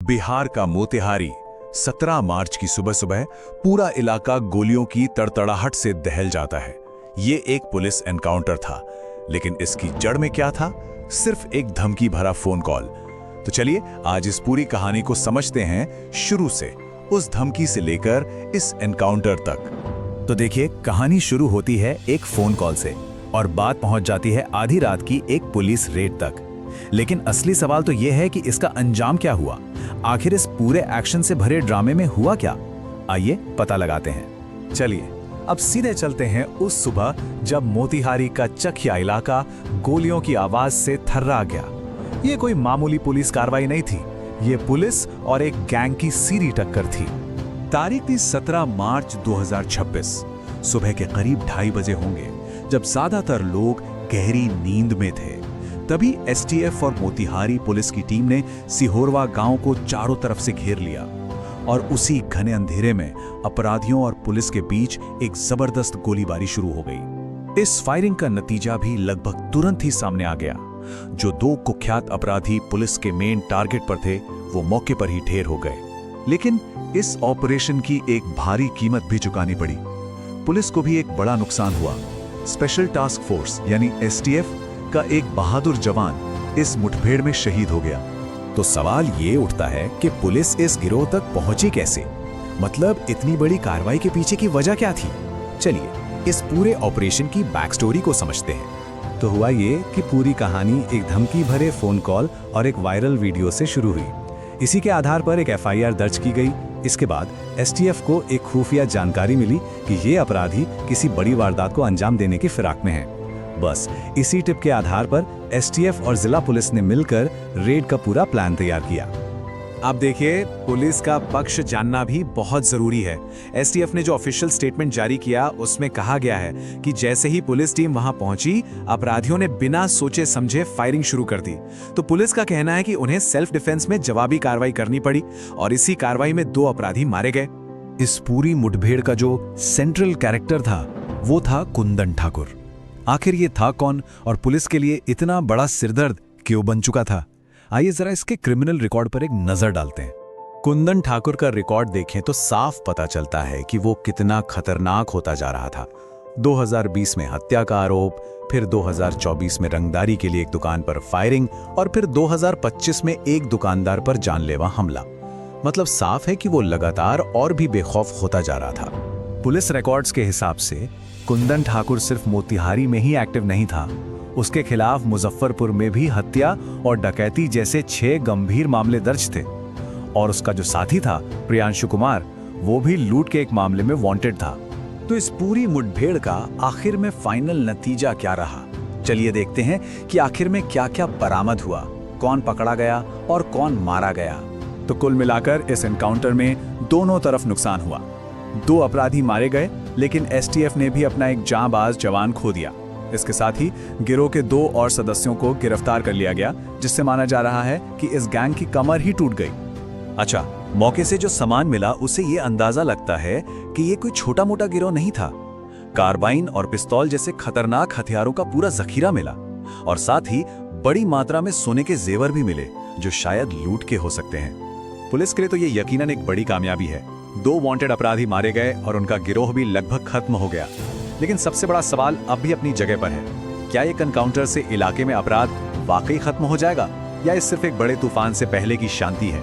बिहार का मोतिहारी 17 मार्च की सुबह सुबह पूरा इलाका गोलियों की तड़तड़ाहट से दहल जाता है। ये एक पुलिस एनकाउंटर था, लेकिन इसकी जड़ में क्या था? सिर्फ एक धमकी भरा फोन कॉल। तो चलिए आज इस पूरी कहानी को समझते हैं शुरू से, उस धमकी से लेकर इस एनकाउंटर तक। तो देखिए, कहानी शुरू होती है एक फोन कॉल से और बात पहुंच जाती है आधी रात की एक पुलिस रेड तक। लेकिन असली सवाल तो यह है कि इसका अंजाम क्या हुआ? आखिर इस पूरे एक्शन से भरे ड्रामे में हुआ क्या? आइए पता लगाते हैं। चलिए अब सीधे चलते हैं उस सुबह जब मोतिहारी का चकिया इलाका गोलियों की आवाज से थर्रा गया। ये कोई मामूली पुलिस कार्रवाई नहीं थी, ये पुलिस और एक गैंग की सीधी टक्कर थी। तारीख थी 17 मार्च 2026। सुबह के करीब 2:30 बजे होंगे, जब ज्यादातर लोग गहरी नींद में थे। तभी एसटीएफ और मोतिहारी पुलिस की टीम ने सिहोरवा गांव को चारों तरफ से घेर लिया और उसी घने अंधेरे में अपराधियों और पुलिस के बीच एक जबरदस्त गोलीबारी शुरू हो गई। इस फायरिंग का नतीजा भी लगभग तुरंत ही सामने आ गया। जो 2 कुख्यात अपराधी पुलिस के मेन टारगेट पर थे, वो मौके पर ही ढेर हो गए। लेकिन इस ऑपरेशन की एक भारी कीमत भी चुकानी पड़ी। पुलिस को भी एक बड़ा नुकसान हुआ। स्पेशल टास्क फोर्स यानी एसटीएफ का एक बहादुर जवान इस मुठभेड़ में शहीद हो गया। तो सवाल ये उठता है कि पुलिस इस गिरोह तक पहुंची कैसे? मतलब इतनी बड़ी कार्रवाई के पीछे की वजह क्या थी? चलिए इस पूरे ऑपरेशन की बैक स्टोरी को समझते हैं। तो हुआ ये कि पूरी कहानी एक धमकी भरे फोन कॉल और एक वायरल वीडियो से शुरू हुई। इसी के आधार पर एक एफआईआर दर्ज की गई। इसके बाद एसटीएफ को एक खुफिया जानकारी मिली कि ये अपराधी किसी बड़ी वारदात को अंजाम देने की फिराक में हैं। बस इसी टिप के आधार पर एसटीएफ और जिला पुलिस ने मिलकर रेड का पूरा प्लान तैयार किया। अब देखिए, पुलिस का पक्ष जानना भी बहुत जरूरी है। एसटीएफ ने जो ऑफिशियल स्टेटमेंट जारी किया, उसमें कहा गया है कि जैसे ही पुलिस टीम वहां पहुंची, अपराधियों ने बिना सोचे समझे फायरिंग शुरू कर दी। तो पुलिस का कहना है कि उन्हें सेल्फ डिफेंस में जवाबी कार्रवाई करनी पड़ी और इसी कार्रवाई में 2 अपराधी मारे गए। इस पूरी मुठभेड़ का जो सेंट्रल कैरेक्टर था, वो था कुंदन ठाकुर। आखिर ये था कौन और पुलिस के लिए इतना बड़ा सिरदर्द क्यों बन चुका था? आइए जरा इसके क्रिमिनल रिकॉर्ड पर एक नजर डालते हैं। कुंदन ठाकुर का रिकॉर्ड देखें तो साफ पता चलता है कि वो कितना खतरनाक होता जा रहा था। 2020 में हत्या का आरोप, फिर 2024 में रंगदारी के लिए एक दुकान पर फायरिंग और फिर 2025 में एक दुकानदार पर जानलेवा हमला। मतलब साफ है कि वो लगातार और भी बेखौफ होता जा रहा था। पुलिस रिकॉर्ड्स के हिसाब से कुंदन ठाकुर सिर्फ मोतिहारी में ही एक्टिव नहीं था, उसके खिलाफ मुजफ्फरपुर में भी हत्या और डकैती जैसे 6 गंभीर मामले दर्ज थे। और उसका जो साथी था प्रियांशु कुमार, वो भी लूट के एक मामले में वांटेड था। तो इस पूरी मुठभेड़ का आखिर में फाइनल नतीजा क्या रहा? चलिए देखते हैं कि आखिर में क्या क्या बरामद हुआ, कौन पकड़ा गया और कौन मारा गया। तो कुल मिलाकर इस एनकाउंटर में दोनों तरफ नुकसान हुआ। 2 अपराधी मारे गए, लेकिन एसटीएफ ने भी अपना एक जांबाज जवान खो दिया। इसके साथ ही गिरोह के 2 और सदस्यों को गिरफ्तार कर लिया गया, जिससे माना जा रहा है कि इस गैंग की कमर ही टूट गई। अच्छा, मौके से जो सामान मिला उससे ये अंदाजा लगता है कि ये कोई छोटा मोटा गिरोह नहीं था। कार्बाइन और पिस्तौल जैसे खतरनाक हथियारों का पूरा जखीरा मिला और साथ ही बड़ी मात्रा में सोने के जेवर भी मिले, जो शायद लूट के हो सकते हैं। पुलिस के लिए तो ये यकीनन एक बड़ी कामयाबी है। 2 वांटेड अपराधी मारे गए और उनका गिरोह भी लगभग खत्म हो गया। लेकिन सबसे बड़ा सवाल अब भी अपनी जगह पर है। क्या एक एनकाउंटर से इलाके में अपराध वाकई खत्म हो जाएगा या ये सिर्फ एक बड़े तूफान से पहले की शांति है?